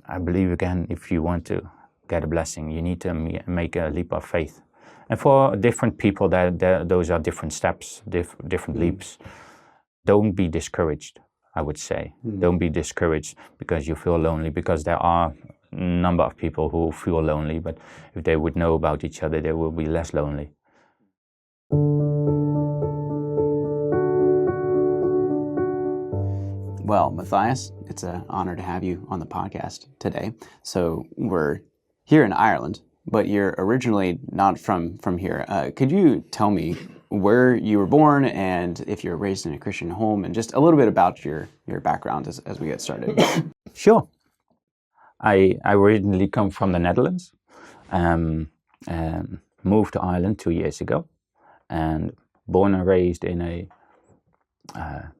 I believe, again, if you want to get a blessing, you need to make a leap of faith. And for different people, those are different steps, different leaps. Don't be discouraged, I would say. Don't be discouraged because you feel lonely, because there are a number of people who feel lonely, but if they would know about each other, they will be less lonely. Well, Matthijs, it's an honor to have you on the podcast today. So we're here in Ireland, but you're originally not from here. Could you tell me where you were born and if you were raised in a Christian home, and just a little bit about your background as we get started? Sure. I originally come from the Netherlands, moved to Ireland 2 years ago, and born and raised in a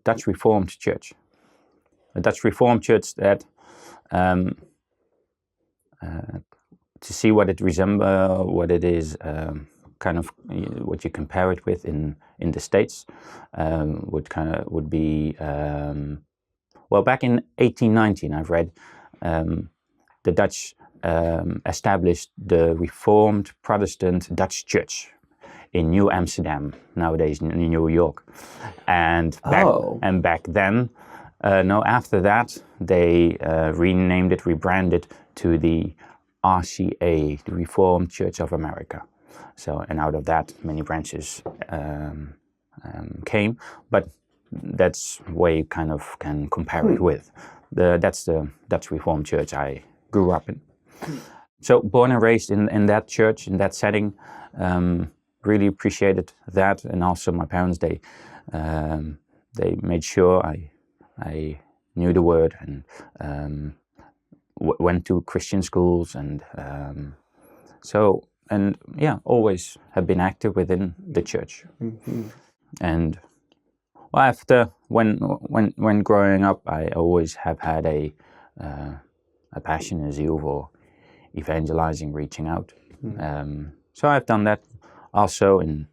Dutch Reformed church. A Dutch Reformed church that, to see what it resembles, what it is, kind of what you compare it with in the States, would be, well, back in 1819, I've read, the Dutch established the Reformed Protestant Dutch Church in New Amsterdam, nowadays in New York, and back then. After that, they rebranded to the RCA, the Reformed Church of America. So, and out of that, many branches came, but that's where you kind of can compare it with. That's the Dutch Reformed Church I grew up in. So, born and raised in that church, in that setting, really appreciated that, and also my parents, they made sure I knew the word and went to Christian schools, and always have been active within the church. Mm-hmm. And well, after when growing up, I always have had a passion, a zeal for evangelizing, reaching out. Mm-hmm. So I've done that also in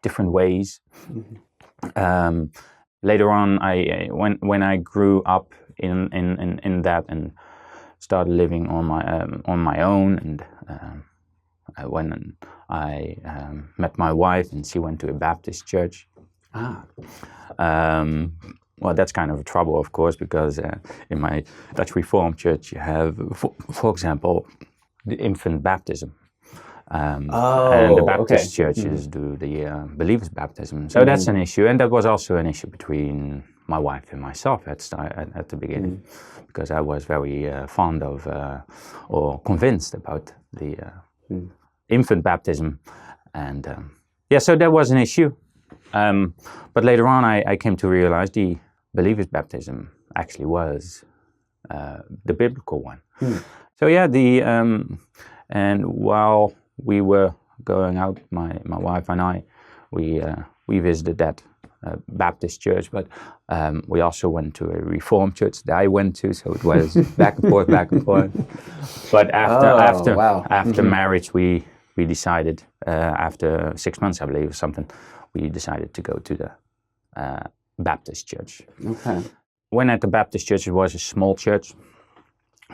different ways. Mm-hmm. Later on, when I grew up in that and started living on my own, and when I met my wife, and she went to a Baptist church. Well, that's kind of a trouble, of course, because in my Dutch Reformed church, you have, for example, the infant baptism. And the Baptist churches do the believer's baptism. So that's an issue, and that was also an issue between my wife and myself at the beginning, because I was very fond of or convinced about the infant baptism, and so that was an issue. But later on, I came to realize the believer's baptism actually was the biblical one. So and while we were going out, my wife and I, we visited that Baptist church, but we also went to a Reformed church that I went to, so it was back and forth. But after marriage, we decided, after 6 months, I believe, or something, we decided to go to the Baptist church. Okay. When at the Baptist church, it was a small church,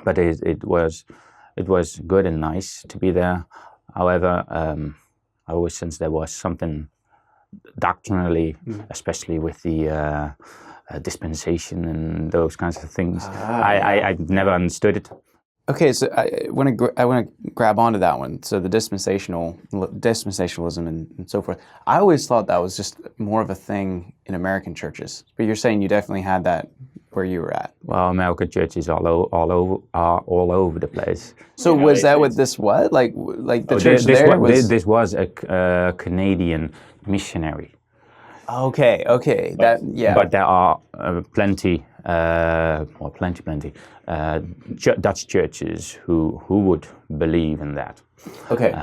but it was good and nice to be there. However, I always sensed there was something doctrinally, especially with the dispensation and those kinds of things. I never understood it. Okay, so I want to grab onto that one. So the dispensationalism and so forth. I always thought that was just more of a thing in American churches, but you're saying you definitely had that where you were at. Well, American churches are all over the place. So was that what this was? Like the church This was a Canadian missionary. Okay. But there are plenty Dutch churches who would believe in that. Okay,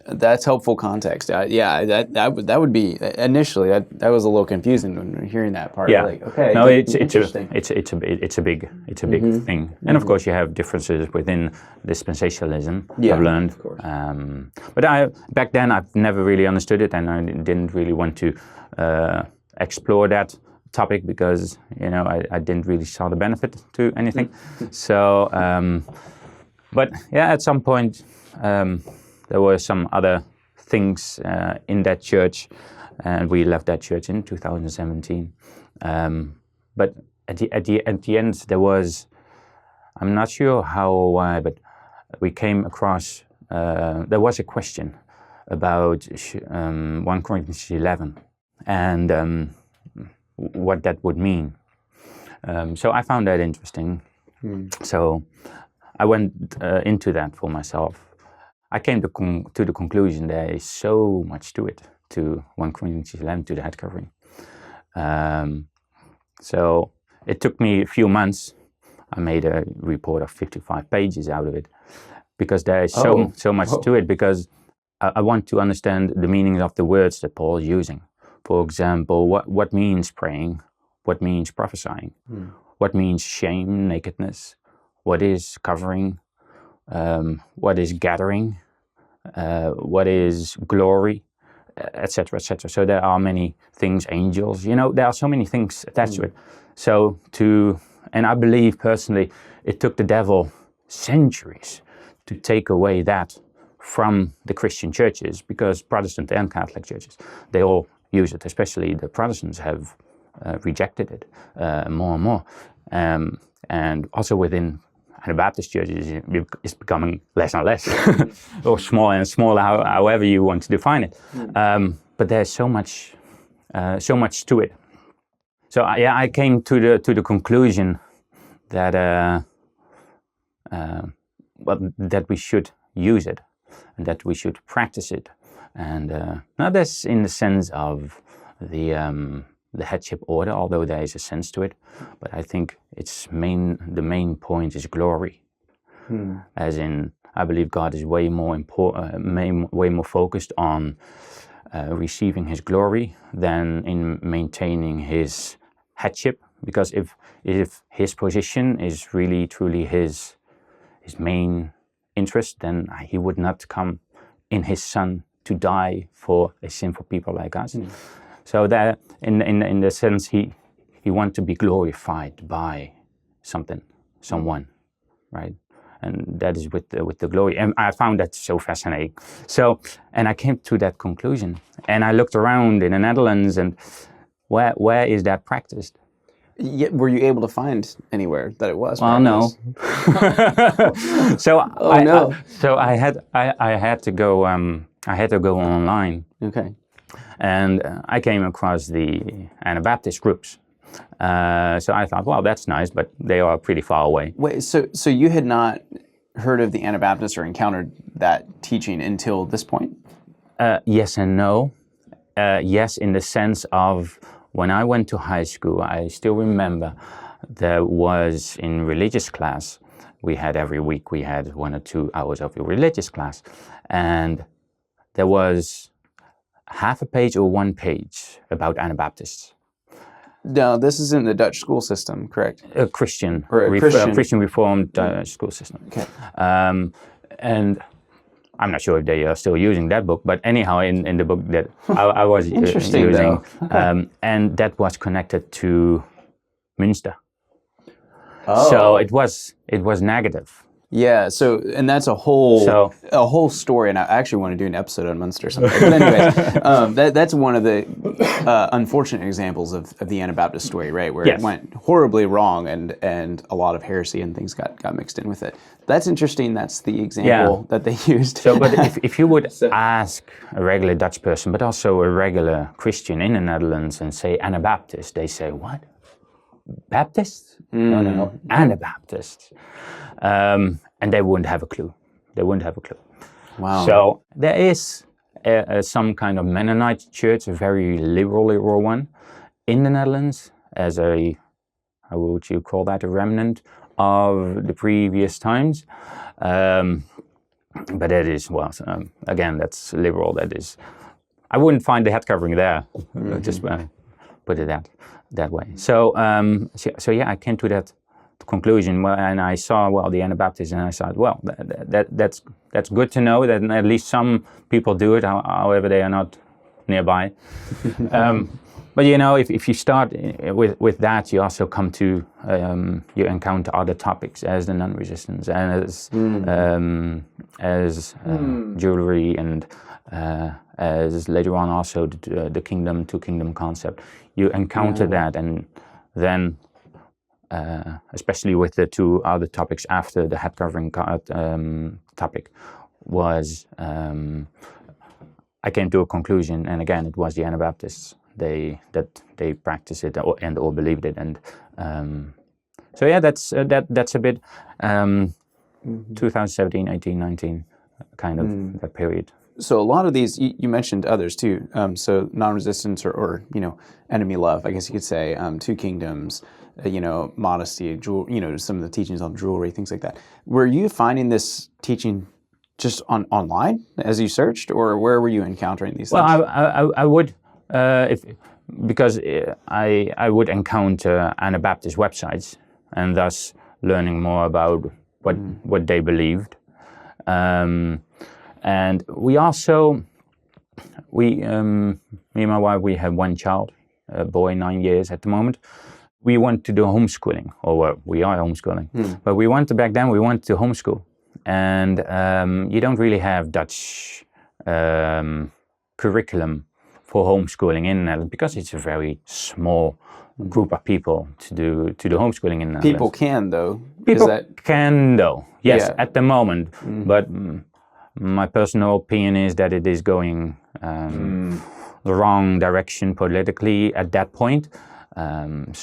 that's helpful context. That would be initially that was a little confusing when hearing that part. Yeah. Like, okay. No, it's a big thing, and of course you have differences within dispensationalism. Yeah, I've learned. Of course. But back then I've never really understood it, and I didn't really want to explore that. topic because I didn't really saw the benefit to anything. So, but yeah, at some point there were some other things in that church, and we left that church in 2017. But at the end there was, I'm not sure how or why, but we came across there was a question about 1 Corinthians 11 and what that would mean. So I found that interesting. So I went into that for myself. I came to the conclusion there is so much to it, to 1 Corinthians 11, to the head covering. So it took me a few months. I made a report of 55 pages out of it because there is so much to it, because I want to understand the meaning of the words that Paul is using. For example, what means praying? What means prophesying? What means shame, nakedness? What is covering? What is gathering? What is glory? Etc., etc. So there are many things, angels, there are so many things attached to it. So and I believe personally, it took the devil centuries to take away that from the Christian churches, because Protestant and Catholic churches, they all use it, especially the Protestants have rejected it more and more. And also within Anabaptist churches, it's becoming less and less, or smaller and smaller, however you want to define it. But there's so much to it. So I came to the conclusion that that we should use it, and that we should practice it, and not that's in the sense of the headship order, although there is a sense to it, but I think the main point is glory, as in I believe God is way more focused on receiving His glory than in maintaining His headship, because if His position is really truly His main interest, then He would not come in His Son to die for a sinful people like us. So that in the sense He wants to be glorified by someone, right? And that is with the glory. And I found that so fascinating. So, and I came to that conclusion. And I looked around in the Netherlands, and where is that practiced? Yeah, were you able to find anywhere that it was? Well, no. So I had to go. I had to go online. Okay. And I came across the Anabaptist groups. So I thought, well, that's nice, but they are pretty far away. Wait, so you had not heard of the Anabaptists or encountered that teaching until this point? Yes and no. Yes, in the sense of when I went to high school, I still remember there was in religious class, every week we had 1 or 2 hours of a religious class. And there was half a page or 1 page about Anabaptists. No, this is in the Dutch school system, correct? A Christian Reformed school system. Okay. And I'm not sure if they are still using that book, but anyhow, in the book that I was using, okay. And that was connected to Münster. Oh. So it was negative. Yeah, and that's a whole story, and I actually want to do an episode on Munster someday. But anyways, that's one of the unfortunate examples of the Anabaptist story, right? Where it went horribly wrong, and a lot of heresy and things got mixed in with it. That's interesting. That's the example that they used. So, but if you would ask a regular Dutch person, but also a regular Christian in the Netherlands, and say Anabaptist, they say, what? Baptists? No, Anabaptists. And they wouldn't have a clue. Wow. So there is some kind of Mennonite church, a very liberal one, in the Netherlands, as how would you call that, a remnant of the previous times. But it is, again, that's liberal. That is, I wouldn't find the head covering there. Just put it that way. So yeah, I came to that conclusion, and I saw the Anabaptists, and I thought, well, that's good to know that at least some people do it, however they are not nearby. But if you start with that, you also come to you encounter other topics as the non-resistance and as jewelry and as later on also the kingdom to kingdom concept. You encounter that, and then especially with the two other topics after the head covering topic was I came to a conclusion, and again it was the Anabaptists. They practiced it or believed it, and so yeah, that's a bit 2017, 18, 19 kind of that period. So a lot of these, you mentioned others too. So non-resistance or enemy love, I guess you could say, two kingdoms, modesty, some of the teachings on jewelry, things like that. Were you finding this teaching just online as you searched, or where were you encountering these things? Well, I would. Because I would encounter Anabaptist websites and thus learning more about what they believed. And we also, me and my wife, we have one child, a boy, 9 years at the moment. We want to do homeschooling, or we are homeschooling. But back then we wanted to homeschool. And you don't really have Dutch curriculum for homeschooling in the Netherlands because it's a very small group of people to do homeschooling in the Netherlands. People can though. Yes, at the moment. But my personal opinion is that it is going the wrong direction politically at that point. But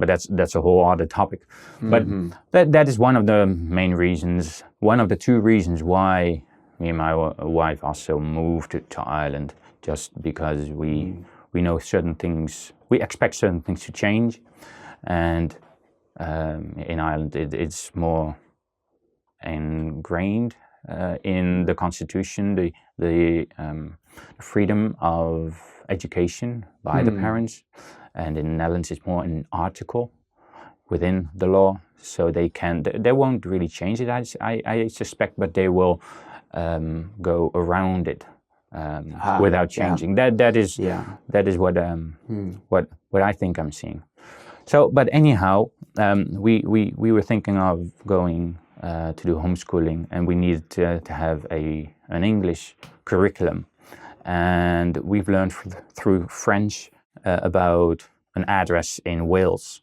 that's a whole other topic. But that is one of the main reasons, one of the two reasons why me and my wife also moved to Ireland, just because we know certain things, we expect certain things to change, and in Ireland it's more ingrained in the constitution, the freedom of education by the parents, and in the Netherlands it's more an article within the law, so they won't really change it, I suspect, but they will go around it without changing. Yeah. That is what I think I'm seeing. So, but anyhow, we were thinking of going to do homeschooling, and we needed to have an English curriculum, and we've learned through French about an address in Wales,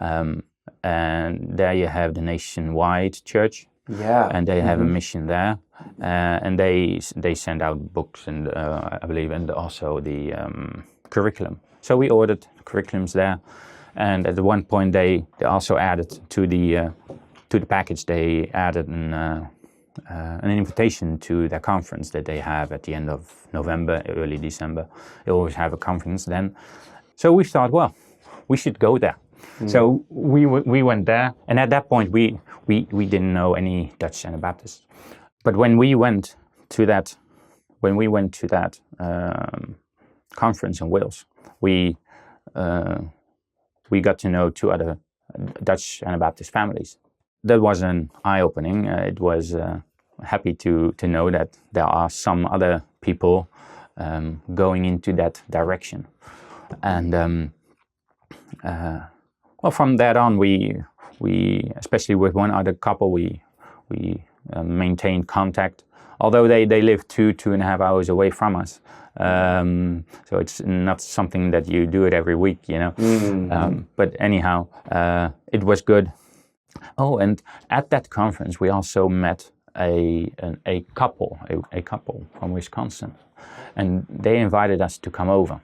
and there you have the nationwide church. Yeah, and they have a mission there, and they send out books and I believe, and also the curriculum. So we ordered curriculums there, and at one point they also added to the package. They added an invitation to their conference that they have at the end of November, early December. They always have a conference then. So we thought, well, we should go there. So we went there, and at that point we didn't know any Dutch Anabaptists. But when we went to that conference in Wales, we got to know two other Dutch Anabaptist families. That was an eye-opening. It was happy to know that there are some other people going into that direction, and well, from that on, we especially with one other couple, we maintained contact. Although they live 2.5 hours away from us, so it's not something that you do it every week, But anyhow, it was good. Oh, and at that conference, we also met a couple from Wisconsin, and they invited us to come over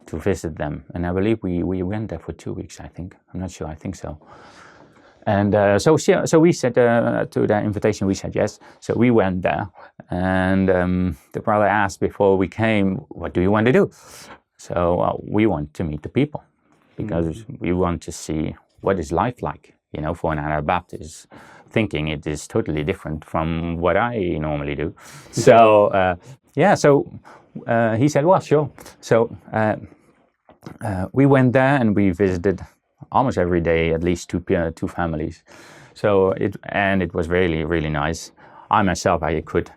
to visit them, and I believe we went there for 2 weeks. I think, I'm not sure. I think so. And so we said to that invitation, we said yes. So we went there, and the brother asked before we came, "What do you want to do?" So we want to meet the people, because we want to see what is life like. For an Anabaptist, thinking it is totally different from what I normally do. So he said, "Well, sure." So we went there and we visited almost every day, at least two families. So it was really, really nice. I myself, I could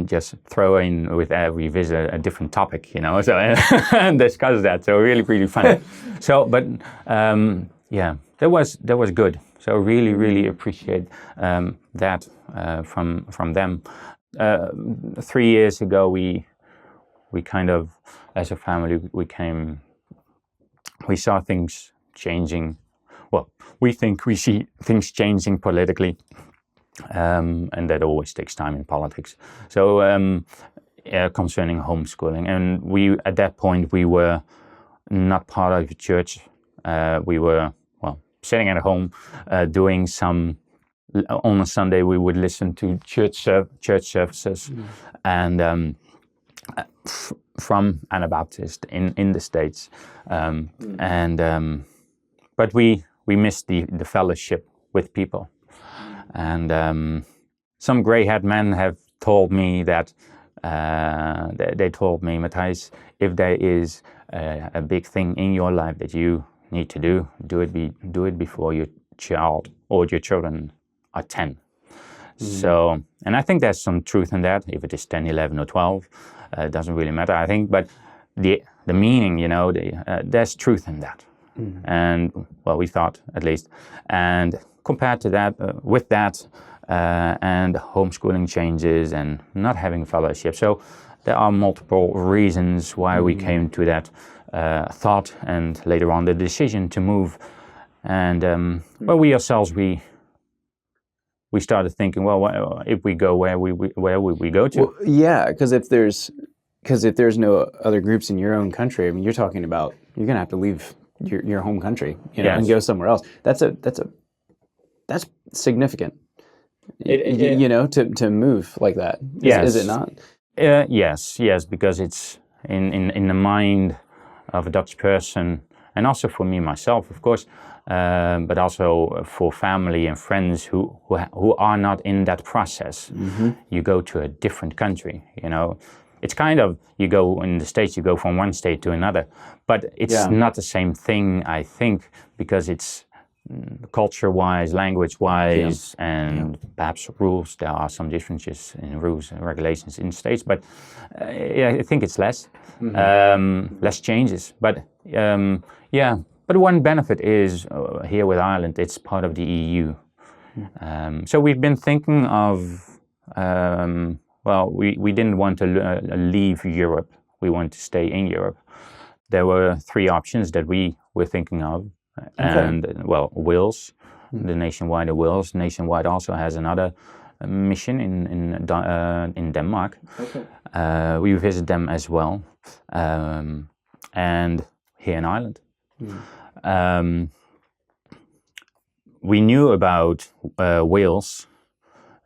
just throw in with every visit a different topic, so and discuss that. So really, really fun. So, but that was good. So really, really appreciate that from them. 3 years ago, we kind of, as a family, we saw things changing. Well, we think we see things changing politically, and that always takes time in politics. So concerning homeschooling, and at that point we were not part of the church. We were sitting at home, doing some. On a Sunday, we would listen to church services, and from Anabaptist in the States, but we missed the fellowship with people, and some gray-haired men have told me that they told me, Matthijs, if there is a big thing in your life that you need to do it before your child or your children are 10. So, and I think there's some truth in that. If it is 10, 11, or 12, it doesn't really matter, I think. But the meaning, there's truth in that. And, well, we thought, at least. And compared to that, with that, and homeschooling changes and not having fellowship. So there are multiple reasons why we came to that thought, and later on the decision to move. And, we ourselves, we started thinking, well, if we go, where would we go to? Well, yeah, because if there's no other groups in your own country, I mean, you're talking about you're going to have to leave your home country, and go somewhere else. That's significant, to move like that. Is it not? Yes, because it's in the mind of a Dutch person, and also for me myself, of course. But also for family and friends who are not in that process. You go to a different country, It's kind of, you go in the States, you go from one state to another. But it's not the same thing, I think, because it's culture-wise, language-wise, and perhaps rules. There are some differences in rules and regulations in the States, but I think it's less changes. But But one benefit is here with Ireland, it's part of the EU. So we've been thinking of, we didn't want to leave Europe. We want to stay in Europe. There were 3 options that we were thinking of. And, Wales, the Nationwide of Wales. Nationwide also has another mission in Denmark. We visit them as well. And here in Ireland. We knew about Wales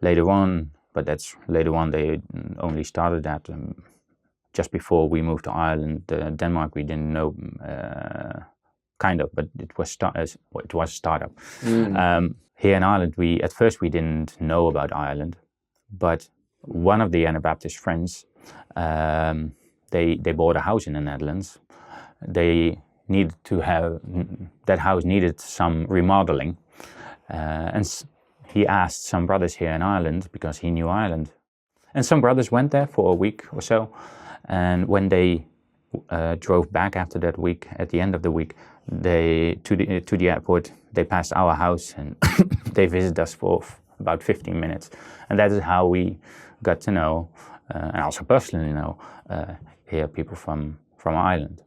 later on, but that's later on. They only started that just before we moved to Ireland. Denmark, we didn't know, kind of, but it was a startup. Here in Ireland, at first we didn't know about Ireland, but one of the Anabaptist friends, they bought a house in the Netherlands. They needed to have, that house needed some remodeling, and he asked some brothers here in Ireland, because he knew Ireland, and some brothers went there for a week or so, and when they drove back after that week, at the end of the week, to the airport, they passed our house and they visited us for about 15 minutes, and that is how we got to know, and also personally know, here people from Ireland.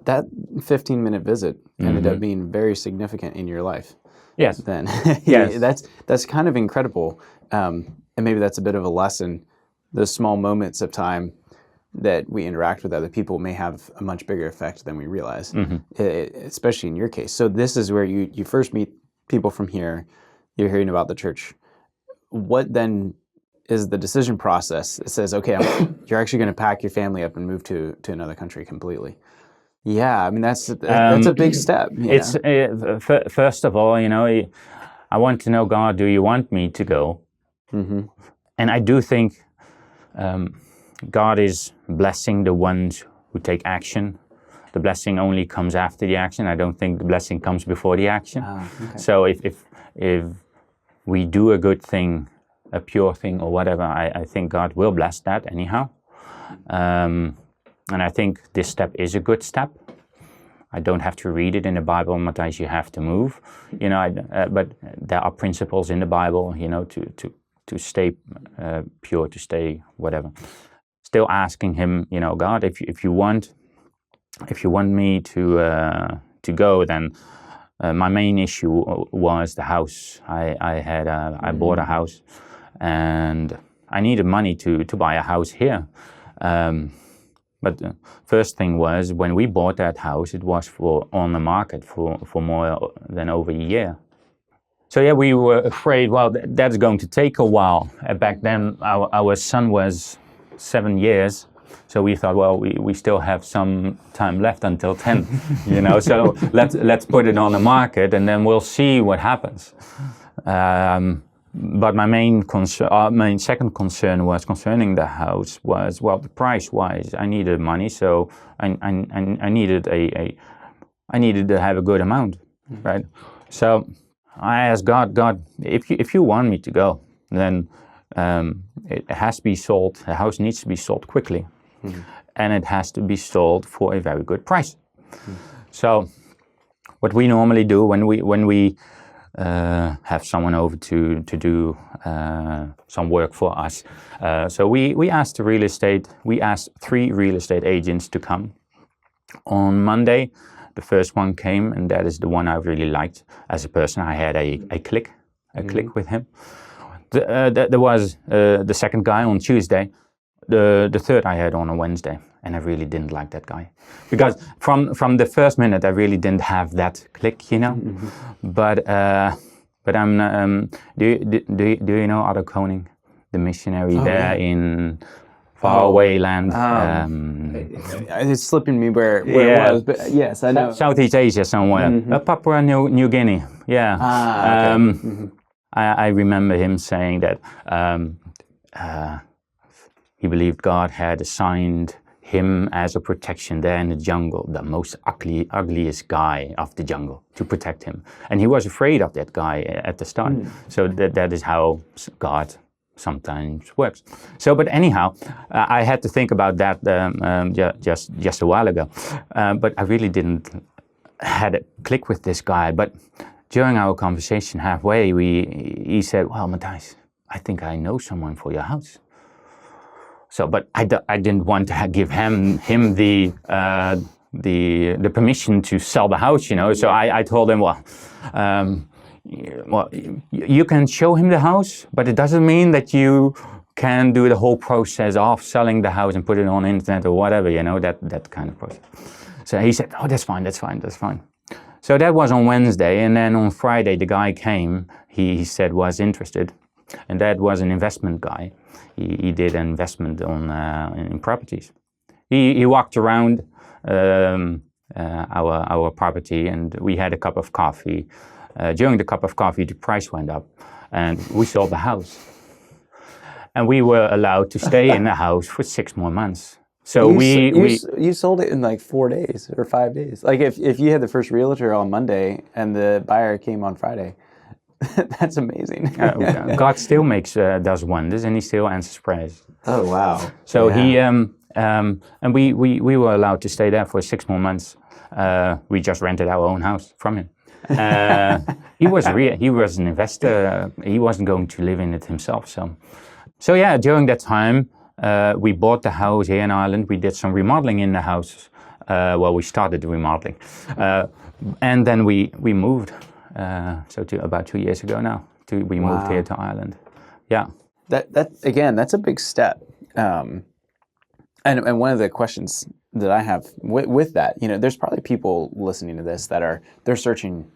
That 15-minute visit ended up being very significant in your life. Yes. Then, yes, that's kind of incredible, and maybe that's a bit of a lesson. Those small moments of time that we interact with other people may have a much bigger effect than we realize, especially in your case. So this is where you first meet people from here. You're hearing about the church. What then is the decision process that says, okay, you're actually going to pack your family up and move to another country completely? Yeah, I mean, that's a big step. It's first of all, I want to know, God, do you want me to go? And I do think God is blessing the ones who take action. The blessing only comes after the action. I don't think the blessing comes before the action. So if we do a good thing, a pure thing or whatever, I think God will bless that anyhow. And I think this step is a good step. I don't have to read it in the Bible, Matthijs, you have to move. But there are principles in the Bible, to stay pure, to stay whatever. Still asking him, God, if you want me to go, then my main issue was the house. I bought a house, and I needed money to buy a house here. But the first thing was, when we bought that house, it was on the market for more than over a year. So yeah, we were afraid, well, that's going to take a while. Back then, our son was 7 years. So we thought, well, we still have some time left until 10, so let's put it on the market and then we'll see what happens. But my main second concern was concerning the house was, well, the price-wise, I needed money, so I needed to have a good amount, right? So I asked God, if you want me to go, then it has to be sold. The house needs to be sold quickly. Mm-hmm. And it has to be sold for a very good price. Mm-hmm. So what we normally do when we have someone over to do some work for us, so we asked 3 real estate agents to come. On Monday, the first one came, and that is the one I really liked as a person. I had a click with him. There was the second guy on Tuesday. The third I had on a Wednesday, and I really didn't like that guy because from the first minute I really didn't have that click, Mm-hmm. But I'm. Do you know Otto Koning, the missionary in faraway land? It's slipping me where it was, but yes, I know. Southeast Asia somewhere, mm-hmm. Papua New Guinea. Yeah. Okay. Mm-hmm. I remember him saying that. He believed God had assigned him as a protection there in the jungle, the most ugliest guy of the jungle, to protect him. And he was afraid of that guy at the start. Mm. So that is how God sometimes works. So, but anyhow, I had to think about that just a while ago. But I really didn't had a click with this guy. But during our conversation halfway, he said, well, Matthijs, I think I know someone for your house. So, but I didn't want to give him the permission to sell the house, So I told him, well, you can show him the house, but it doesn't mean that you can do the whole process of selling the house and put it on the internet or whatever, that kind of process. So he said, oh, that's fine. So that was on Wednesday, and then on Friday the guy came. He said was interested, and that was an investment guy. He did an investment in properties. He walked around our property, and we had a cup of coffee. During the cup of coffee, the price went up, and we sold the house. And we were allowed to stay in the house for 6 more months. So you sold it in like 4 days or 5 days. Like if you had the first realtor on Monday and the buyer came on Friday. That's amazing. God still does wonders, and He still answers prayers. Oh wow! So He and we were allowed to stay there for 6 more months. We just rented our own house from him. He was an investor. He wasn't going to live in it himself. So yeah. During that time, we bought the house here in Ireland. We did some remodeling in the house. We started the remodeling, and then we moved. About 2 years ago now, we moved here to Ireland. Yeah. That's a big step. And one of the questions that I have with that, there's probably people listening to this that they're searching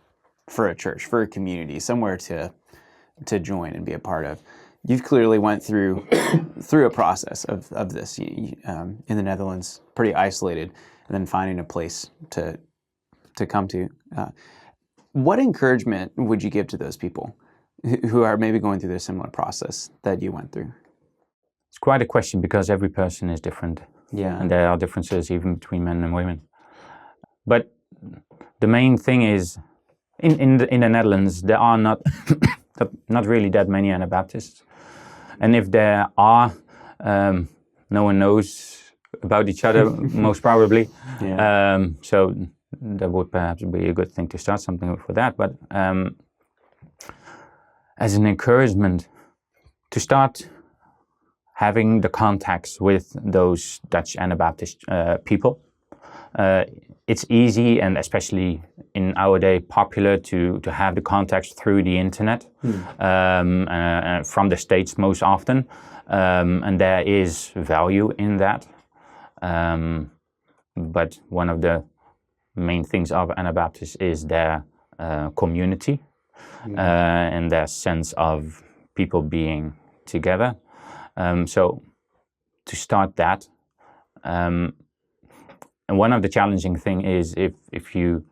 for a church, for a community, somewhere to join and be a part of. You've clearly went through a process of this in the Netherlands, pretty isolated, and then finding a place to come to. What encouragement would you give to those people who are maybe going through the similar process that you went through? It's quite a question because every person is different. Yeah. And there are differences even between men and women. But the main thing is, in the Netherlands, there are not really that many Anabaptists. And if there are, no one knows about each other, most probably. So that would perhaps be a good thing to start something for that. But as an encouragement, to start having the contacts with those Dutch Anabaptist people. It's easy, and especially in our day, popular to have the contacts through the internet, from the States most often, and there is value in that. But one of the main things of Anabaptists is their community, and their sense of people being together. So to start that, and one of the challenging thing is if you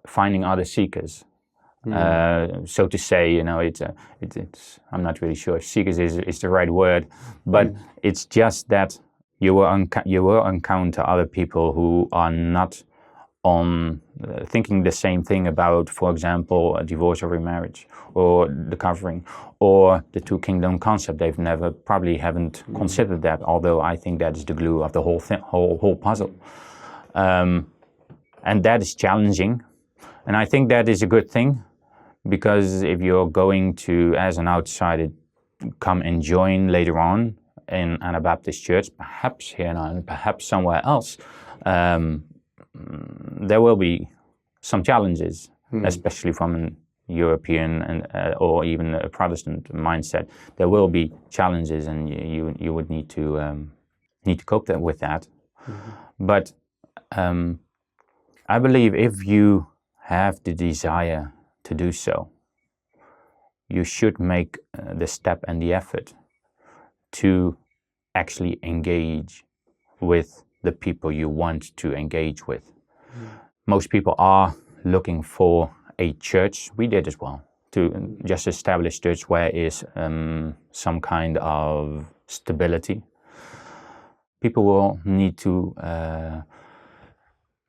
finding other seekers, so to say, you know, it's I'm not really sure if seekers is the right word, but it's just that you will encounter other people who are not on thinking the same thing about, for example, a divorce or remarriage, or the covering, or the two kingdom concept. They've never, probably haven't considered that, although I think that is the glue of the whole puzzle. And that is challenging. And I think that is a good thing, because if you're going to, as an outsider, come and join later on in Anabaptist Church, perhaps here in Ireland, perhaps somewhere else, there will be some challenges, especially from an European and or even a Protestant mindset. There will be challenges, and you would need to cope with that. But I believe if you have the desire to do so, you should make the step and the effort to actually engage with the people you want to engage with. Most people are looking for a church. We did as well, to just establish church where is some kind of stability. People will need to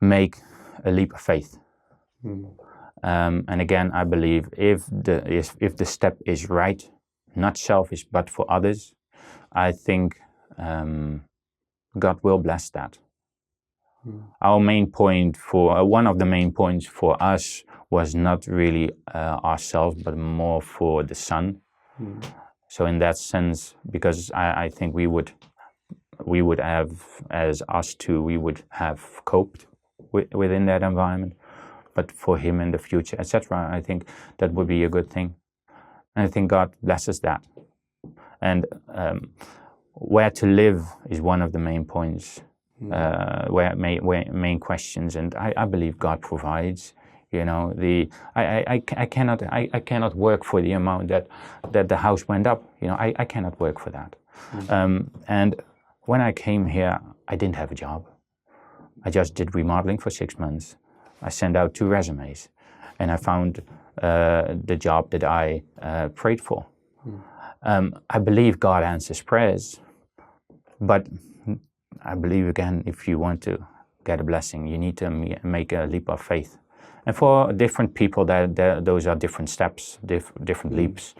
make a leap of faith. And again, I believe if the step is right, not selfish but for others, I think God will bless that. Our main point one of the main points for us was not really ourselves, but more for the Son. So in that sense, because I think we would have, as us two, we would have coped within that environment. But for him in the future, etc., I think that would be a good thing. And I think God blesses that. And where to live is one of the main points, where main questions, and I believe God provides. You know, I cannot work for the amount that the house went up. You know, I cannot work for that. And when I came here, I didn't have a job. I just did remodeling for 6 months. I sent out 2 resumes, and I found the job that I prayed for. I believe God answers prayers, but I believe, again, if you want to get a blessing, you need to make a leap of faith. And for different people, those are different steps, different leaps.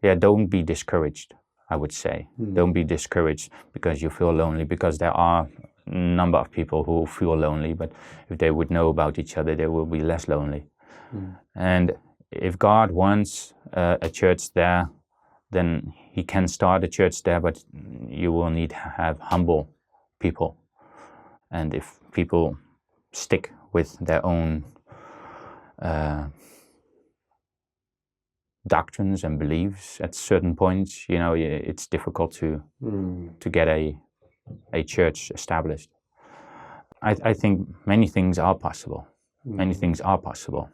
Yeah, don't be discouraged, I would say. Don't be discouraged because you feel lonely, because there are a number of people who feel lonely, but if they would know about each other, they will be less lonely. And if God wants a church there, then he can start a church there, but you will need to have humble people. And if people stick with their own doctrines and beliefs at certain points, you know, it's difficult to get a church established. I think many things are possible. Many things are possible.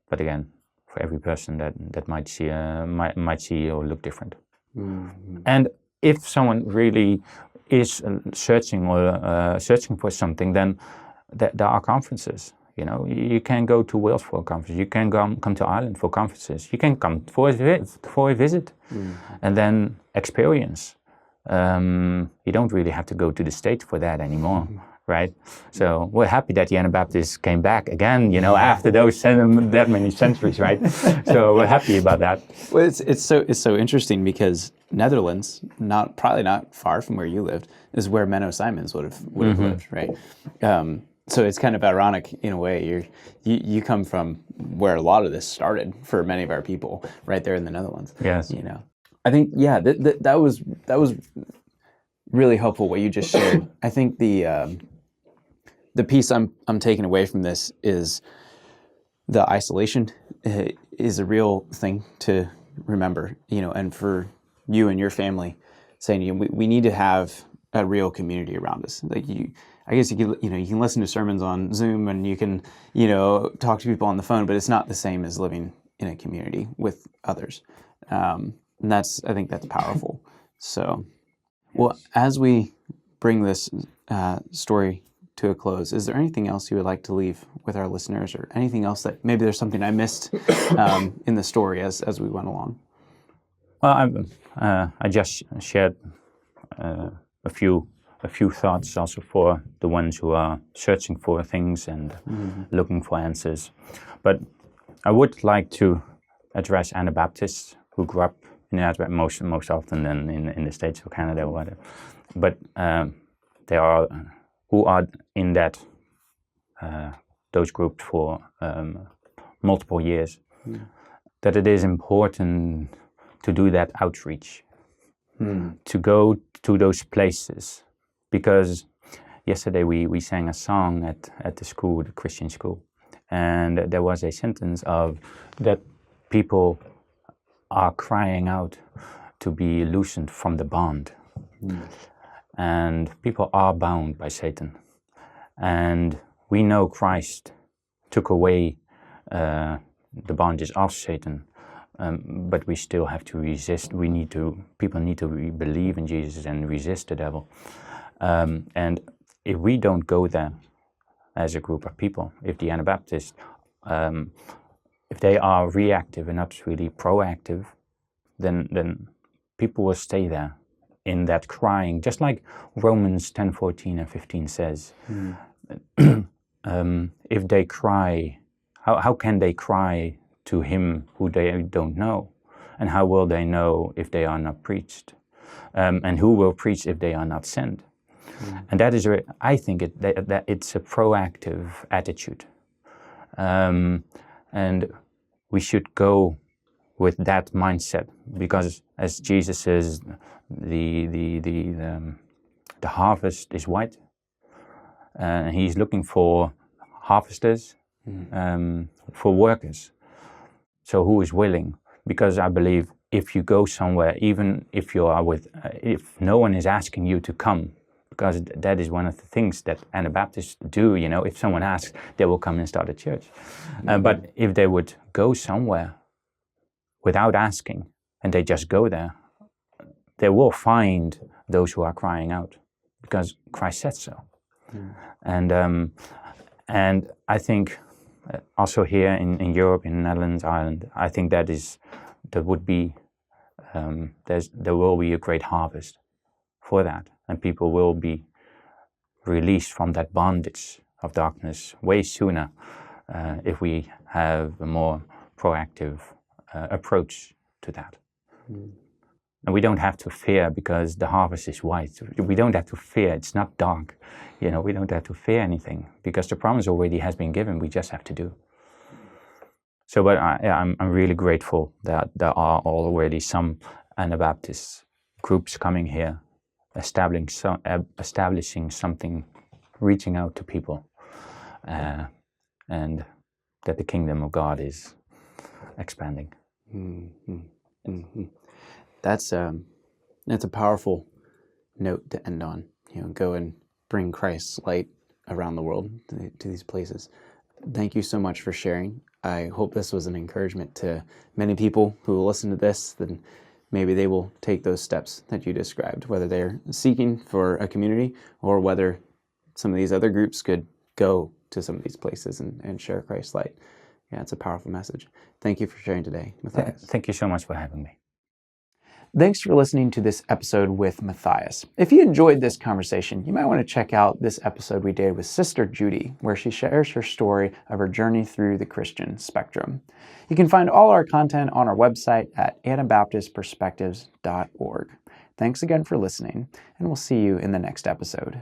But again, for every person that might see or look different. And if someone really is searching for something, then there are conferences. You know, you can go to Wales for a conference. You can come to Ireland for conferences. You can come for a visit, and then experience. You don't really have to go to the States for that anymore. right? So we're happy that the Anabaptists came back again, you know, after that many centuries, right? So we're happy about that. Well, it's so interesting because Netherlands, probably not far from where you lived, is where Menno Simons would have lived, right? So it's kind of ironic in a way. You come from where a lot of this started for many of our people, right there in the Netherlands. Yes. You know, I think that was really helpful what you just shared. I think the piece I'm taking away from this is the isolation is a real thing to remember, you know, and for you and your family saying, you know, we need to have a real community around us. Like I guess you can listen to sermons on Zoom and you can, you know, talk to people on the phone, but it's not the same as living in a community with others. And I think that's powerful. So, well, as we bring this story to a close, is there anything else you would like to leave with our listeners, or anything else that maybe there's something I missed in the story as we went along? Well, I just shared a few thoughts also for the ones who are searching for things and looking for answers. But I would like to address Anabaptists who grew up in the most often than in the States or Canada or whatever. But they are who are in those groups for multiple years. That it is important to do that outreach, to go to those places, because yesterday we sang a song at the school, the Christian school, and there was a sentence of that people are crying out to be loosened from the bond. And people are bound by Satan. And we know Christ took away the bondages of Satan, but we still have to resist. People need to believe in Jesus and resist the devil. And if we don't go there as a group of people, if the Anabaptists, if they are reactive and not really proactive, then people will stay there in that crying, just like Romans 10:14 and 15 says. If they cry, how can they cry to him who they don't know? And how will they know if they are not preached? And who will preach if they are not sent? And that is, I think, that it's a proactive attitude. And we should go with that mindset, because as Jesus says, the harvest is white, and he's looking for harvesters, for workers. So who is willing? Because I believe if you go somewhere, even if you are if no one is asking you to come, because that is one of the things that Anabaptists do, you know, if someone asks, they will come and start a church. But if they would go somewhere without asking, and they just go there, they will find those who are crying out, because Christ said so. And I think also here in Europe, in the Netherlands, Ireland, I think there will be a great harvest for that, and people will be released from that bondage of darkness way sooner if we have a more proactive approach to that. And we don't have to fear, because the harvest is white. We don't have to fear. It's not dark. You know, we don't have to fear anything, because the promise already has been given. We just have to do. So, but I'm really grateful that there are already some Anabaptist groups coming here, establishing something, reaching out to people, and that the kingdom of God is expanding. That's a powerful note to end on. You know, go and bring Christ's light around the world to these places. Thank you so much for sharing. I hope this was an encouragement to many people who will listen to this. Then maybe they will take those steps that you described, whether they're seeking for a community or whether some of these other groups could go to some of these places and share Christ's light. Yeah, it's a powerful message. Thank you for sharing today, Matthijs. Thank you so much for having me. Thanks for listening to this episode with Matthijs. If you enjoyed this conversation, you might want to check out this episode we did with Sister Judy, where she shares her story of her journey through the Christian spectrum. You can find all our content on our website at anabaptistperspectives.org. Thanks again for listening, and we'll see you in the next episode.